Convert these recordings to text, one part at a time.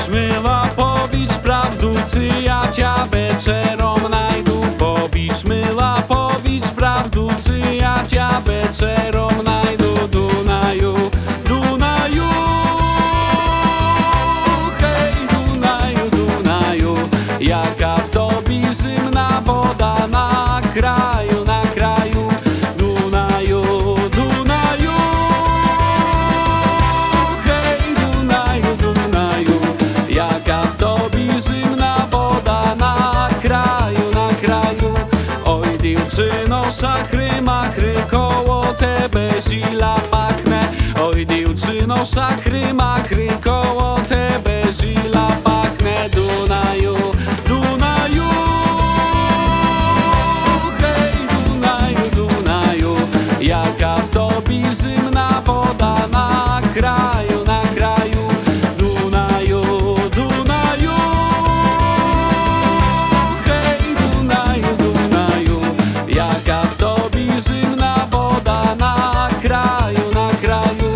mila, powiedz prawdu, czy ja cię wieczorem najdu. Powiedz mila, powiedz prawdu, czy ja cię wieczorem najdu. Dunaju, Dunaju, hej Dunaju, Dunaju, jaka w tobie zimna woda na kraju, na kraju. Dunaju, Dunaju, hej Dunaju, Dunaju, jaka w tobie zimna woda na kraju, na kraju. Oj dziewczyno, szachry machry, koło tebe zila pachne. Oj dziewczyno, szachry machry, koło tebe zila pachne. Dunaju, Dunaju, hej Dunaju, Dunaju, jaka w tobie zimna woda na kraju, na kraju. Dunaju, Dunaju, hej Dunaju, Dunaju, jaka w tobie zimna woda na kraju, na kraju.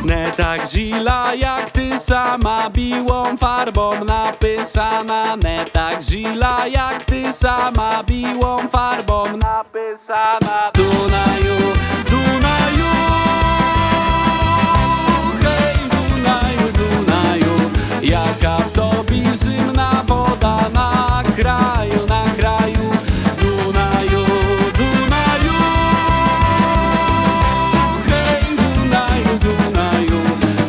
Nie tak zila jak ty sama, biłą farbą napisana. Nie tak zila jak ty sama, biłą farbą napisana. Dunaju, Dunaju, hej Dunaju, Dunaju, jaka w tobie zimna woda na kraju, na kraju. Dunaju, Dunaju, hej Dunaju, Dunaju,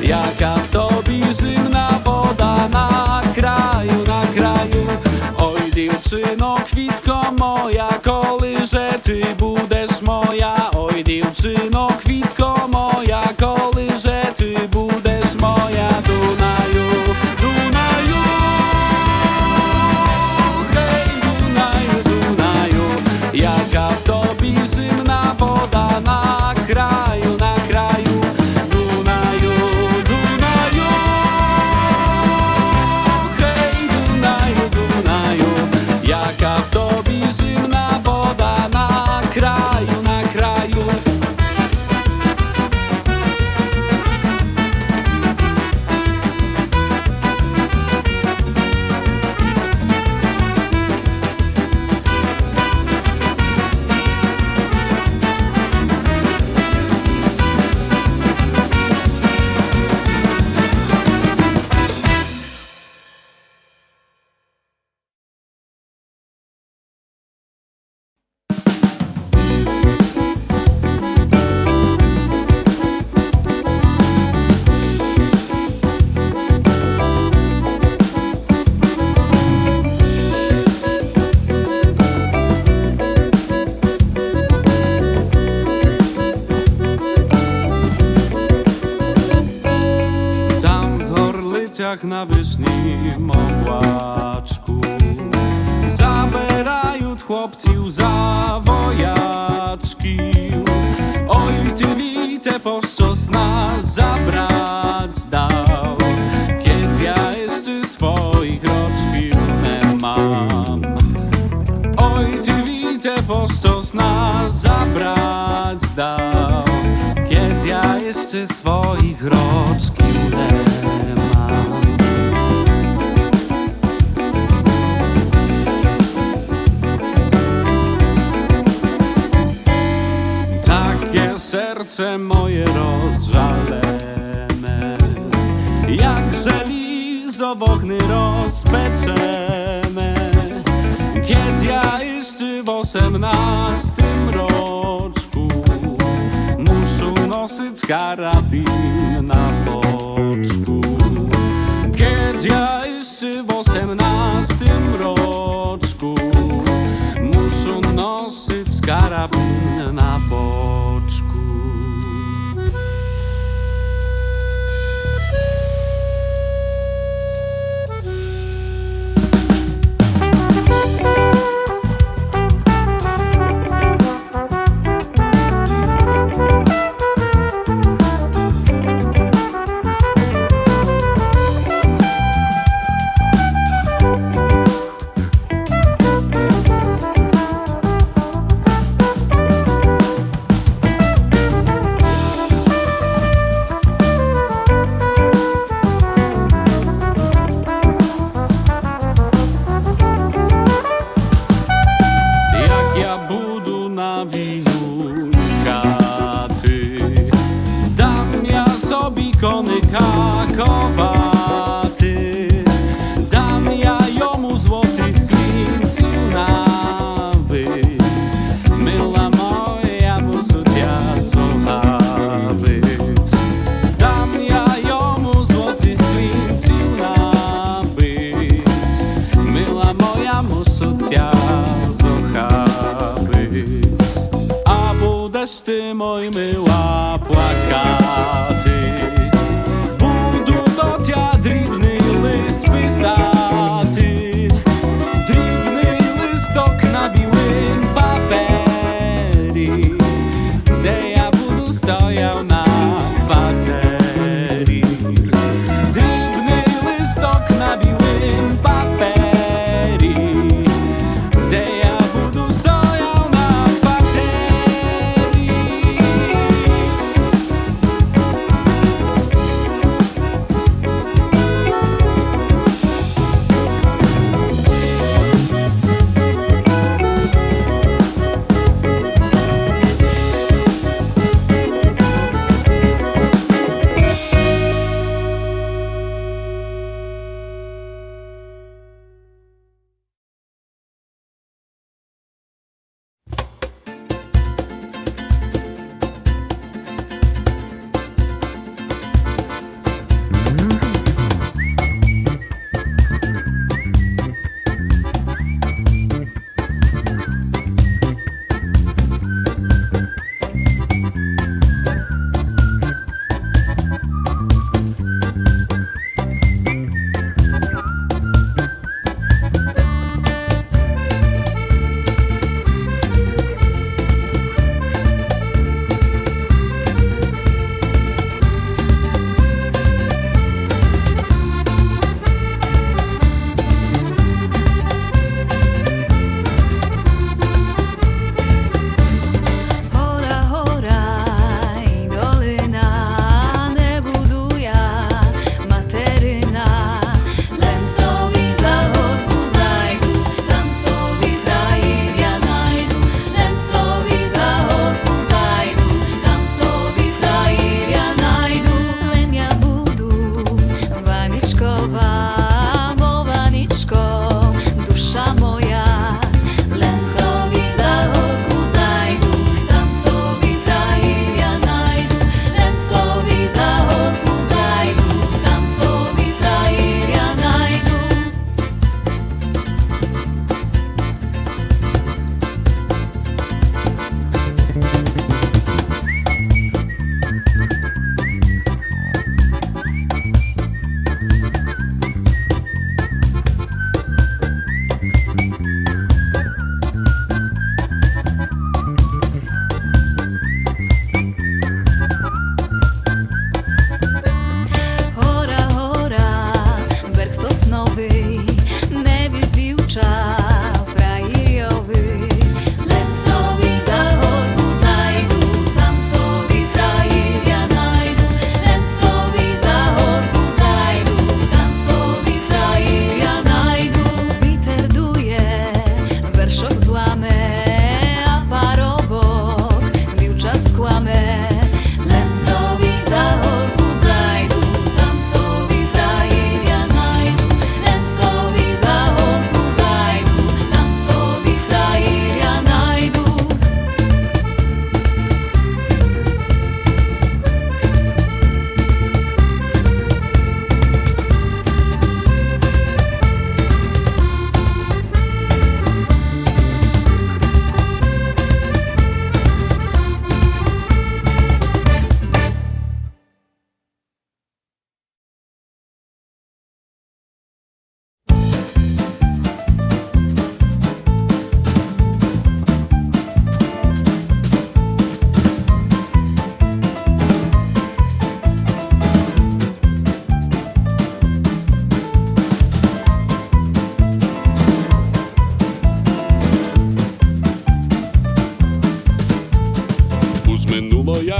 jaka w tobie zimna woda na kraju, na kraju. Oj dziewczyno, kwitko moja, kołyże ty budesz moja. Oj dziewczyno, kwitko moja, kołyże ty budesz moja. Dunaju, Dunaju, hej Dunaju, Dunaju, jaka w tobie zimna woda na kraju, na kraju. Dunaju, Dunaju, hej Dunaju, Dunaju, jaka w tobie zimna woda na kraju, na kraju. Na wyżnym obłaczku zabierają chłopcy za wojaczki. Oj ty wite poszczos nas zabrać dał, kiedy ja jeszcze swoich roczki nie mam. Oj ty wite poszczos nas zabrać dał, kiedy ja jeszcze swoich roczki nie mam. Takie serce moje rozżalene, jak żelizo w ogny rozpeczene, kiedy ja jeszcze w 18 roczku muszę nosić karabin na boczku. Kiedy ja jeszcze w 18 roczku muszę nosić karabin na boczku. moj myła płakaty. Budu do tя дрібний лист писати, дрібний листок на білим папері, де я буду стояв на квартирі. Дрібний листок на білим папері, де я буду стояв на квартирі.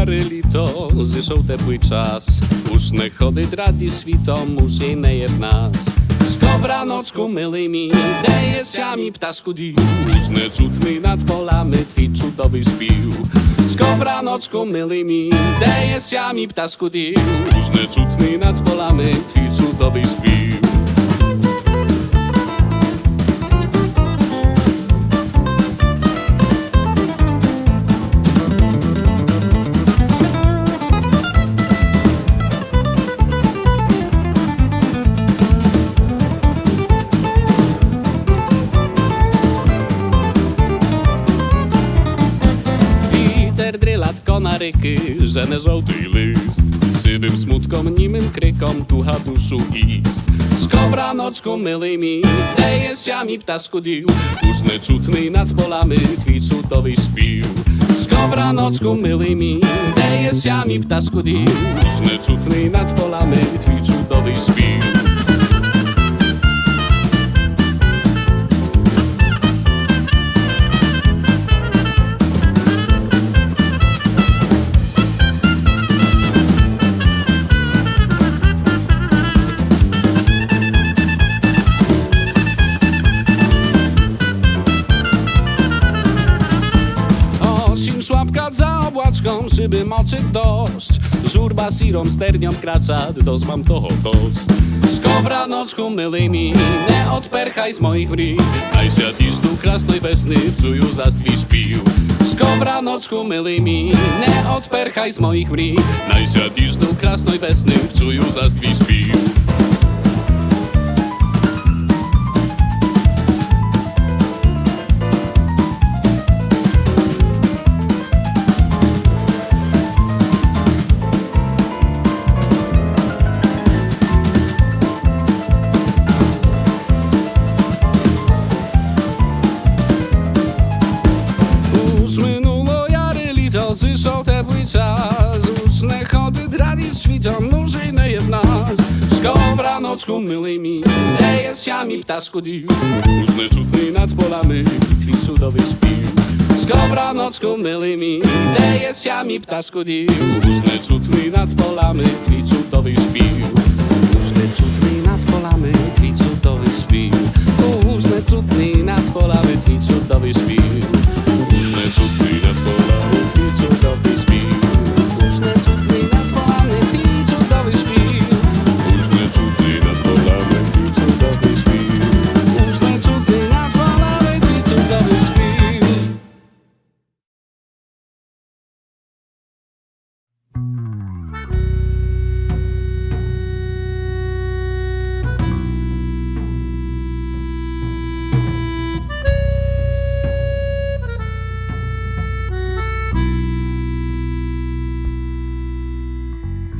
jary lito, zійшов теплий час. Уж не ходить радість світом, уж і не є в нас. Skobranocku, mily mi, де є сямі пташку дів, уж не чутний над полами твій чудовий спів. Skobranocku, mily mi, де є сямі пташку дів, уж не чутний над полами твій чудовий спів. ryky, żenę żołty list. Sywym smutkom, nimym krykom, tucha duszu ist. Skobranocku, milý mi, де je сямі пташку дів, усне чутний над полами твій чудовий спів. Skobranocku, milý mi, де je сямі пташку дів, усне чутний над полами твій чудовий спів. Szłapka za obłaczką, szyby moczy dość. Żurba sirą sternią kracza, dozmam toho dost. Skobranocku, milý mi, ne odperchaj z moich mrích, aj się tyż tu krasnej wesny wczuju zastwi śpił. Skobranocku, milý mi, ne odperchaj z moich mrích, aj się tyż tu krasnej wesny wczuju zastwi śpił. Zyszął tepły czas, uczne chody dradi świtą, nużyjne je w nas. Skobranocku, milý mi, де je сямі пташку дів, усне чутний над полами твій чудовий спів. Skobranocku, milý mi, де je сямі пташку дів, усне чутний над полами твій чудовий спів. Усне чутний над полами твій чудовий спів. Усне чутний над полами твій чудовий спів. Усне чутний над полами твій чудовий спів. Усне чутний над полами твій чудовий спів. Усне чутний над полами твій чудовий спів. Усне чутний над полами твій чудовий спів.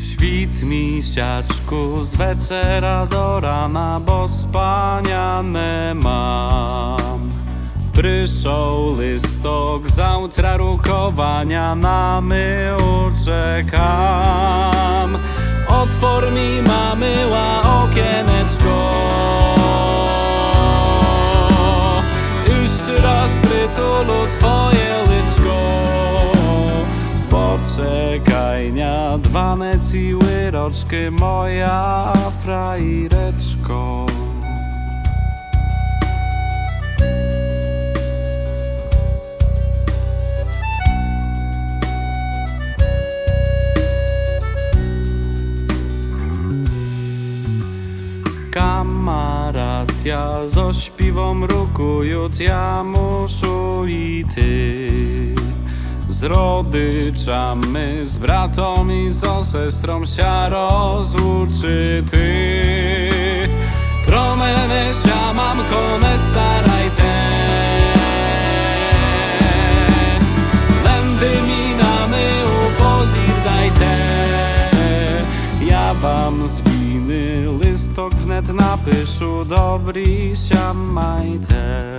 Świt misiaczku z wieczera do rana, bo spania nie mam. Przyszł listok, zautra rukowania, na my uczekam. Otwór mi, mamyła, okieneczko. Jeszcze raz przytulu twoje lyczko. Poczekajnia, dwa neciły roczki, moja frajreczko. Kamaratja zo śpiwom rukują, ja muszę i ty. Z rodyczami, z bratom i z sestrą się rozłuczy ty. Pro mene się, mamko, nie staraj te. Lędy mi na mył, pozidaj te. Ja wam z winy listok wnet napiszę, dobry się majte.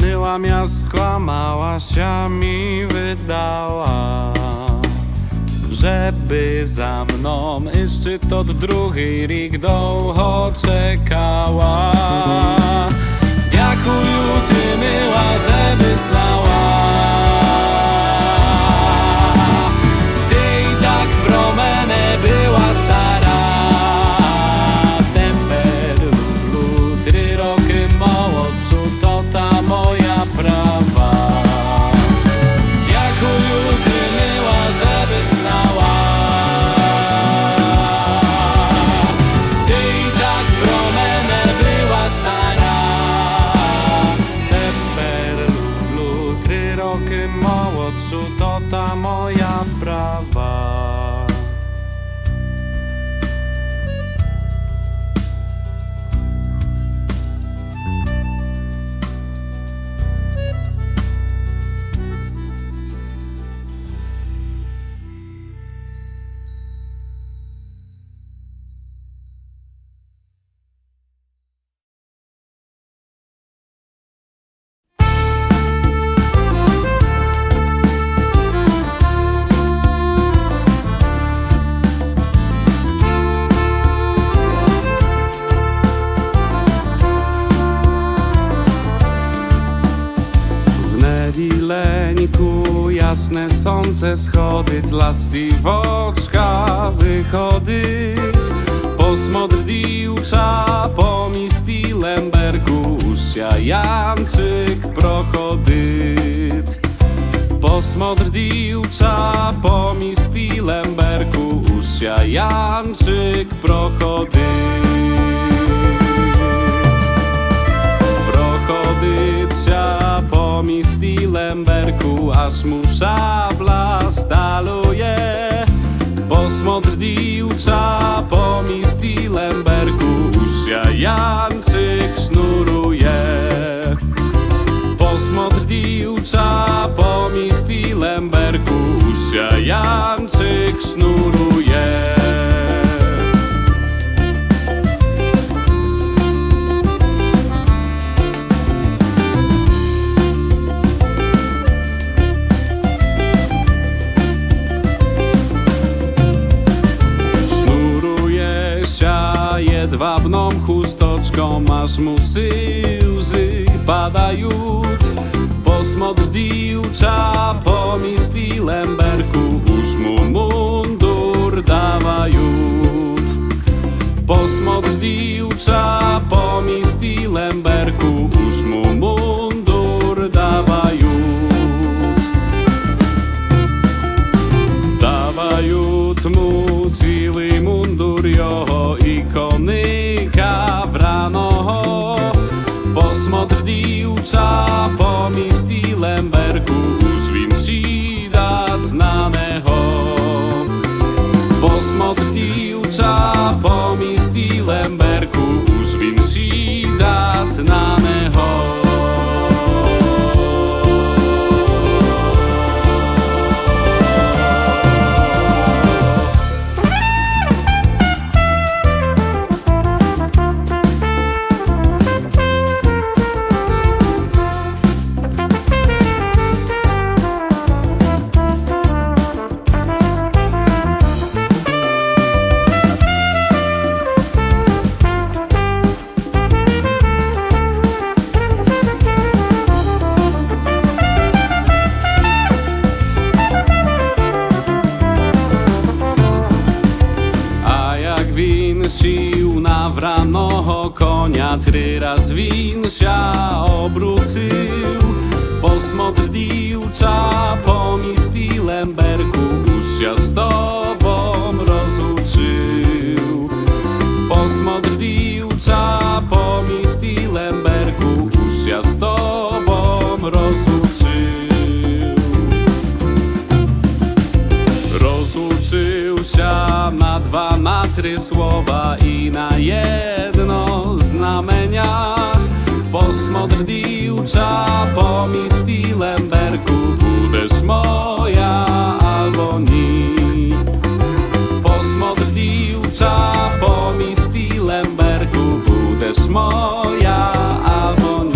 Myłam ja, skłamała się mi wydała, żeby za mną jeszcze tot drugi rok długo czekała. Dziękuję сонце сходить, ластівочка виходить, посмотр дівча по місті Лемберку, сяянчик проходить. Посмотр дівча по місті Лемберку, сяянчик проходить. Проходиться по місті Лемберку, аж му шабла сталує. Посмотр дівча по місті Лемберку, сяянчик шнурує. Посмотр дівча по місті Лемберку, сяянчик шнурує. Jedwabną chusteczką, aż mu łzy padają. Posmotr diwcza po mieści Lemberku, już mu mundur dawają. Posmotr diwcza po mieści Lemberku, już mu mundur dawają. Dawają mu cały mundur jeho i konika wranego. Posmotr diwcza po mieści Lemberku, już wim sidat na neho. Posmotr diwcza po mieści Lemberku, już wim sidat na neho. Sił na wranego konia, 3 razy win się obrócił. Posmotr diwcza po mieści Lemberku, już się z tobą rozluczył. Posmotr diwcza po mieści Lemberku, już się z tobą rozluczył. Rozluczył się na 2, na 3 słowa i na jedno znamenia. Posmotr diwcza po mieści Lemberku, budesz moja albo nie. Posmotr diwcza po mieści Lemberku, budesz moja albo nie.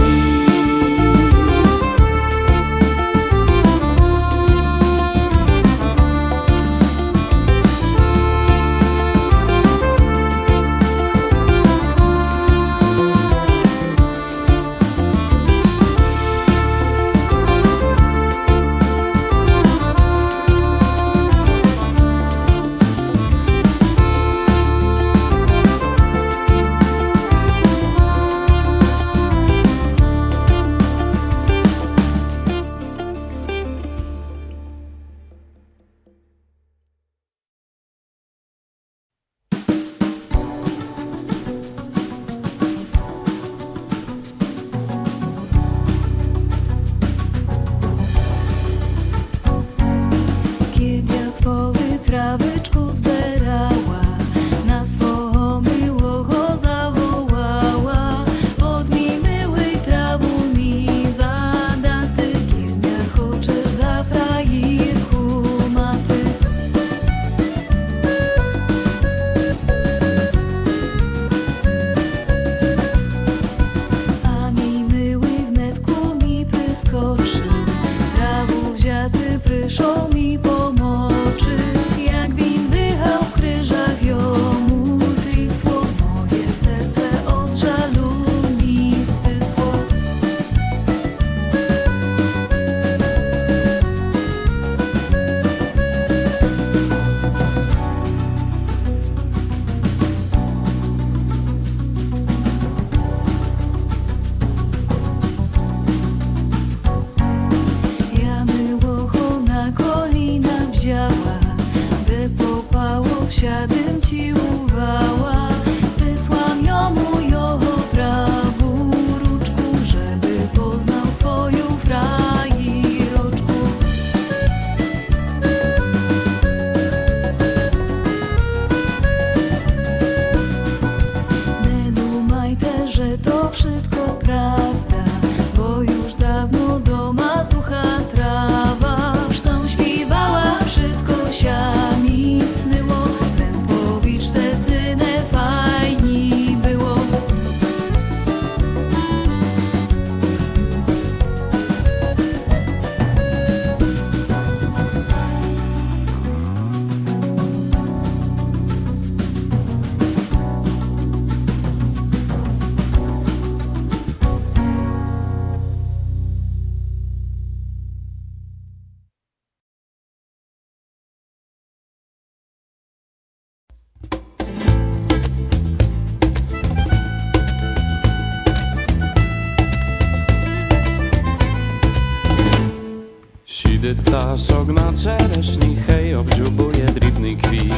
Gdy ptaszok na czereśni, hej, obdziubuje drібний квіт.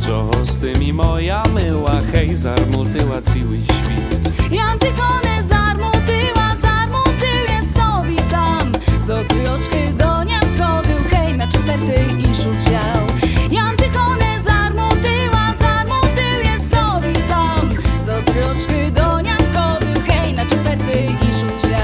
Чого з тим і моя мила, хей, зармутила цілий світ. Jam Tychone zarmutył jest sobie sam. Z otyjoczky do nia wchodził, hej, na czwartej i szóst wziął. Jam Tychone zarmutył jest sobie sam. Z otyjoczky do nia wchodził, hej, na czwartej i szóst wziął.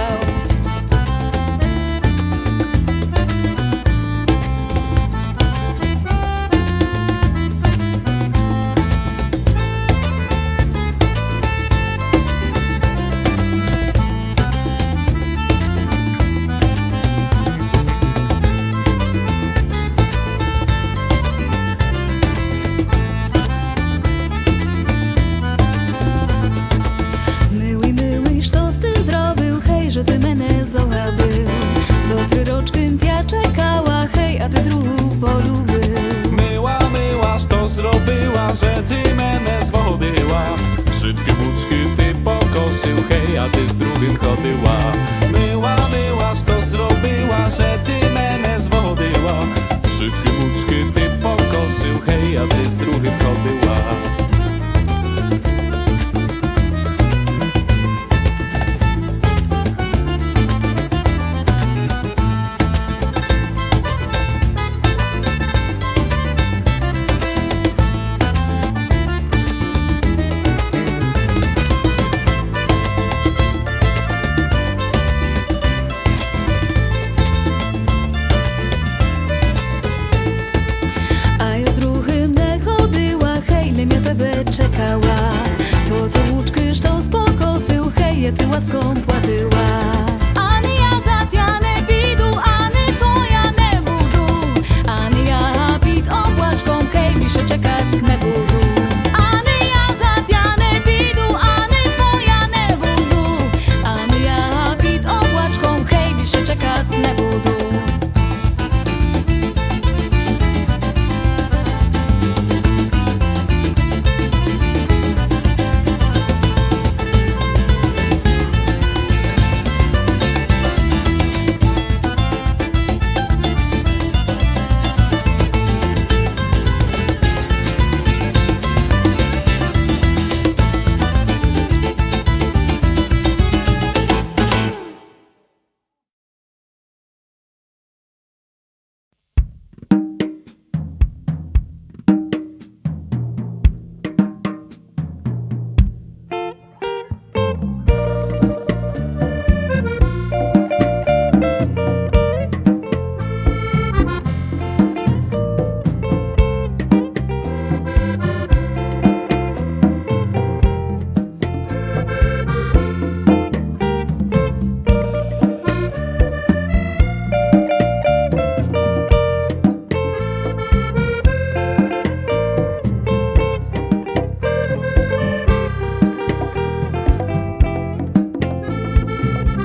Myły, sztos ty zrobił, hej, że ty menę zohabył. Z otry roczkiem pia czekała, hej, a ty druhу polubił. Myła, що зробила, że ty мене зводила. Wszystkie buczki ty pokoszył, hej, a ty z drugim chodziła. Myła, що зробила, że ty мене зводила. Wszystkie buczki ty pokoszył, hej, a ty z drugim chodziła. A ja z druhym nie chodziła, hej, lemia tebe czekała. To łuczky sztos pokosył, hej, je ty łaską płatyła. Ani ja za tia nie pidu, ani twoja nie budu. Ani ja pit obłaczką, hej, misze czekać nie budu. Ani ja za tia nie pidu, ani twoja nie budu. Ani ja pit obłaczką, hej, misze czekać nie budu.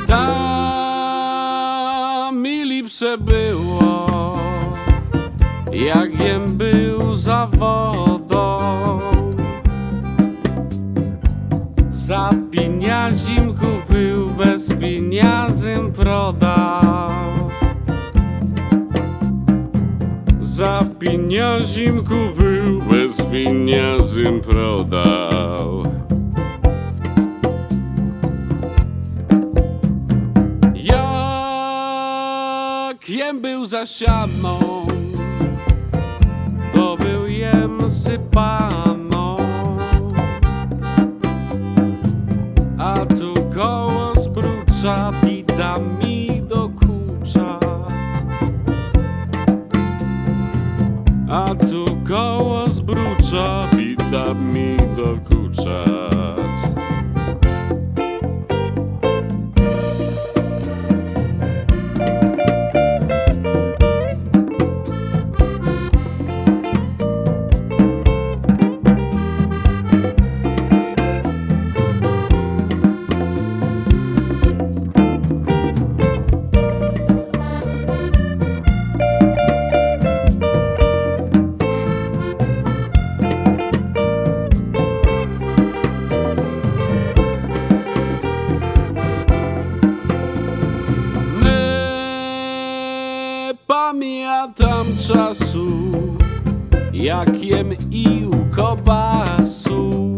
Tam mi lipsze było, jak jem był za wodą. Za pieniazim kupił, bez pieniazem prodał. Za pieniazim kupił, bez pieniazem prodał. Jak jem był za sianą, to był jem sypaną. A tu koło zbrucza, bida mi dokucza. A tu koło zbrucza, bida mi dokucza. jakiem i u kobasu.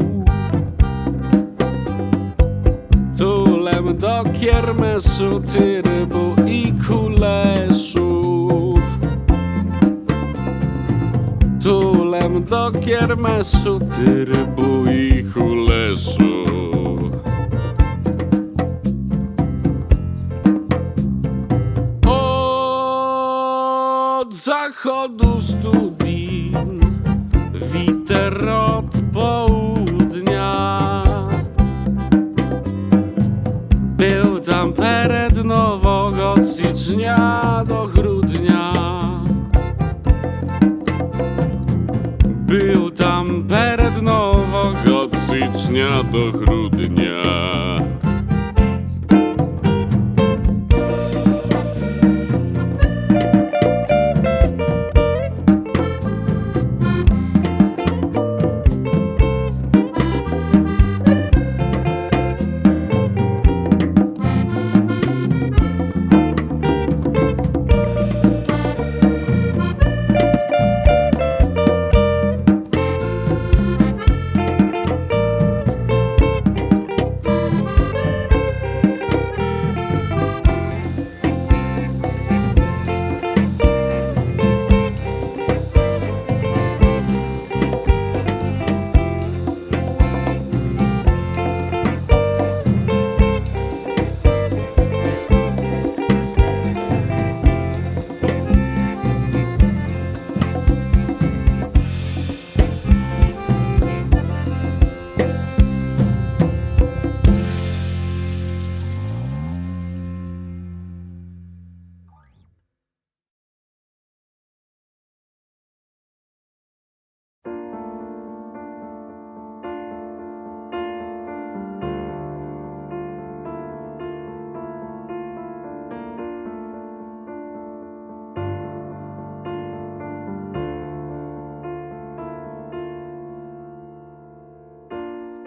Tulem do kiermesu, ty rybu i kuleszu. Tulem do kiermesu, ty rybu i kuleszu. Od zachodu studin witer od południa. Był tam pered nowego od stycznia do grudnia. Był tam pered nowego od stycznia do grudnia.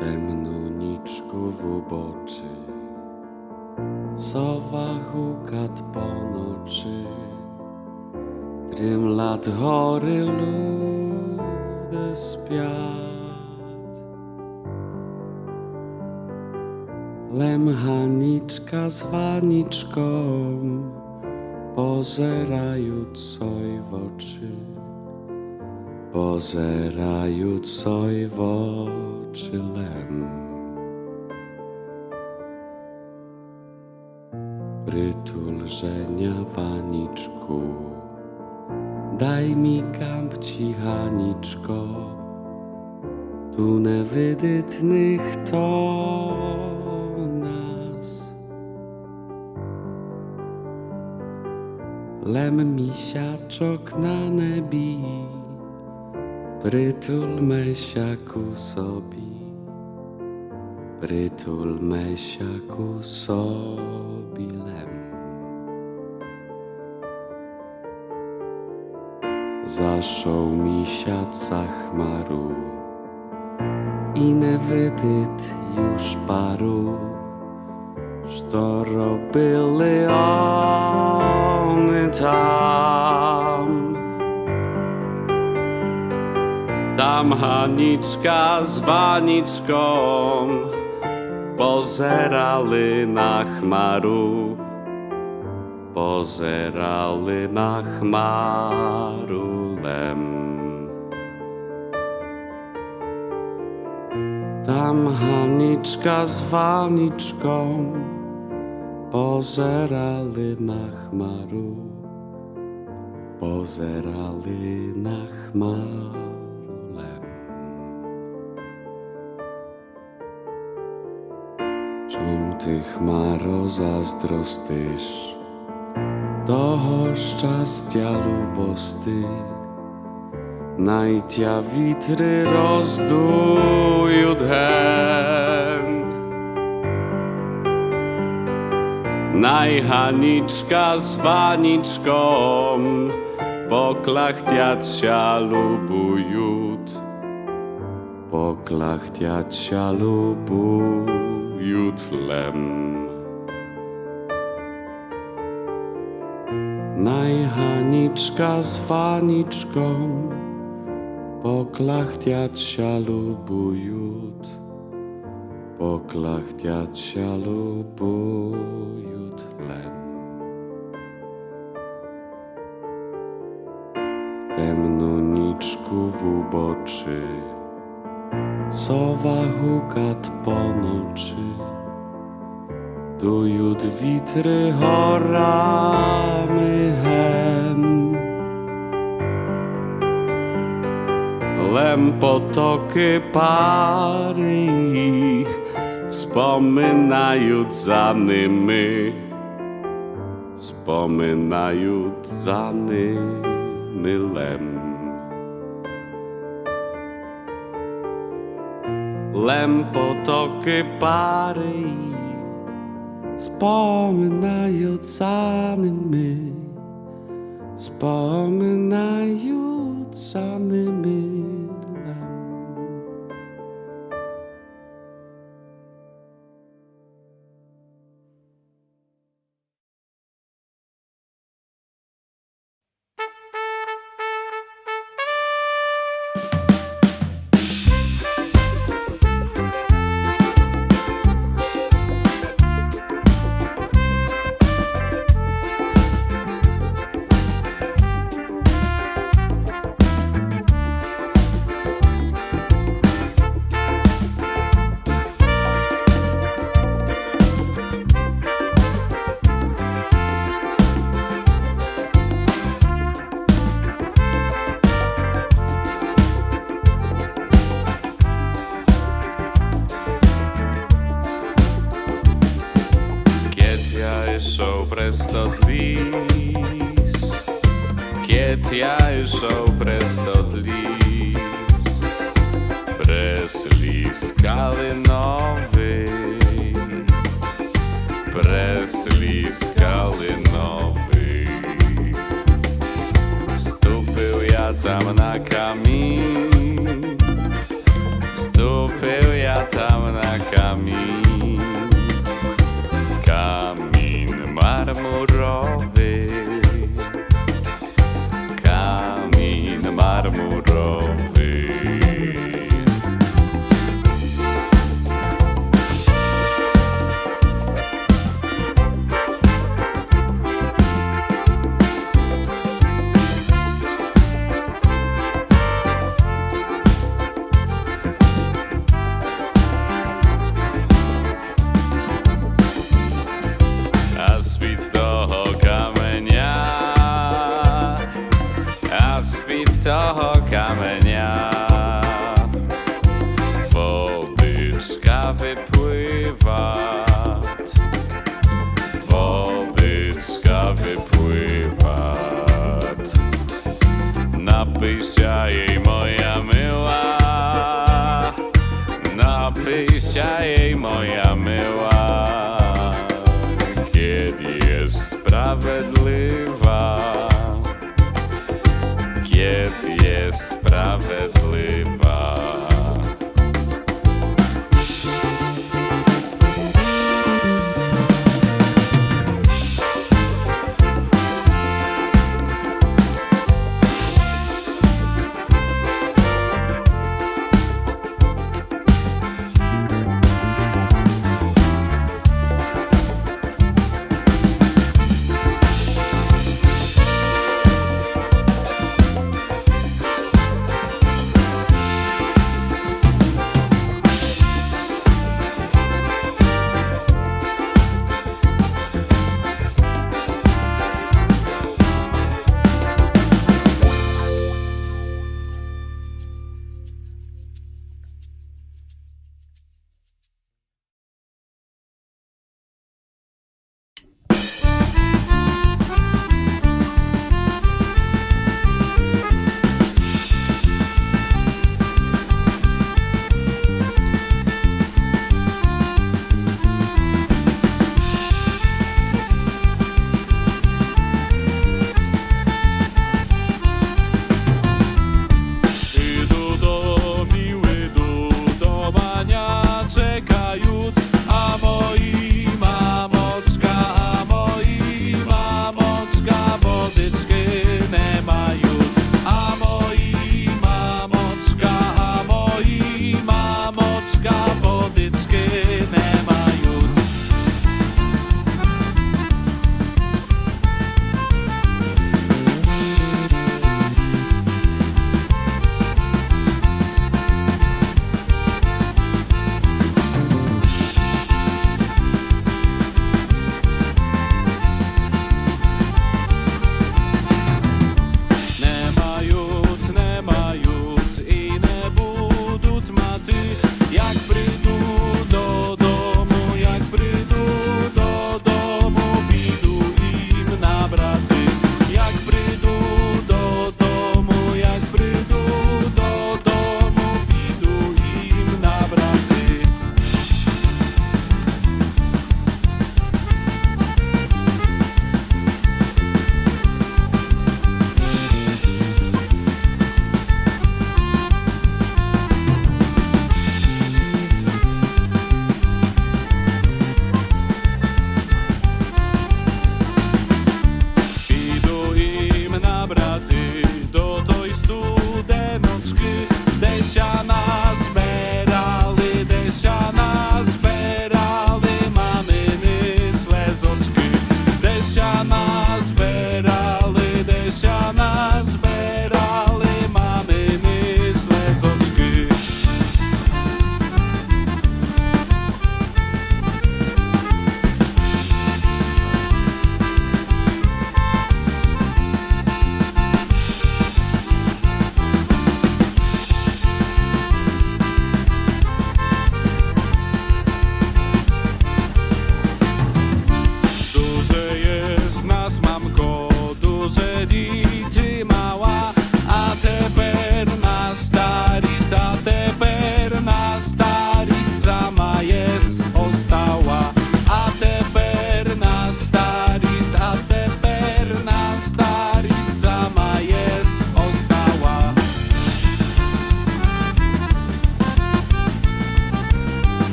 Temnoniczku w uboczy, sowa hukat po nocy, trym lat chory ludy spiat. Lemchaniczka z waniczką pozerają coj w oczy, pozerają coj w oczy lem. Prytul żenia waniczku, daj mi kamp cichaniczko, tu newydytnych to nas. Lem misiaczok na nebi, prytul mesiaku sobie, prytul mesiaku sobie lem. Zaszł misiac za chmaru i newydyt już paru, što robili oni tam. Tam Haniczka z Waniczką pozerali na chmaru, pozerali na chmaru lem. Tam Haniczka z Waniczką pozerali na chmaru, pozerali na chmaru lem. Czom ty chmaro zazdrostysz toho szczęścia lubosty, najtia witry rozdują dhen. Naj Haniczka z Waniczką poklachtiacia lubujut, poklachtiacia lubujut lem. Naj Haniczka z Waniczką Поклахтяться любують, поклахтяться любують лем. В темну нічку в убочі сова гукат поночі, дують вітри горами ген. Lem potoki pary ich wspominając za nimi, wspominając za nimi lem. Lem potoki pary ich wspominając za nimi, wspominając za nimi. Keď ja išau prestodlís, preslís kalinovi, preslís kalinovi. Vstúpil ja tam na kamín, vstúpil ja tam na kamín, kamín marmurowy, kamín marmurowy. A z-pod toho kameňa, a z-pod toho kameňa vodička vyplývat, vodička vyplývat. Napíša jej moja milá, napíša jej moja milá, keď je spravedlivá, keď je spravedlivá. Czekają, a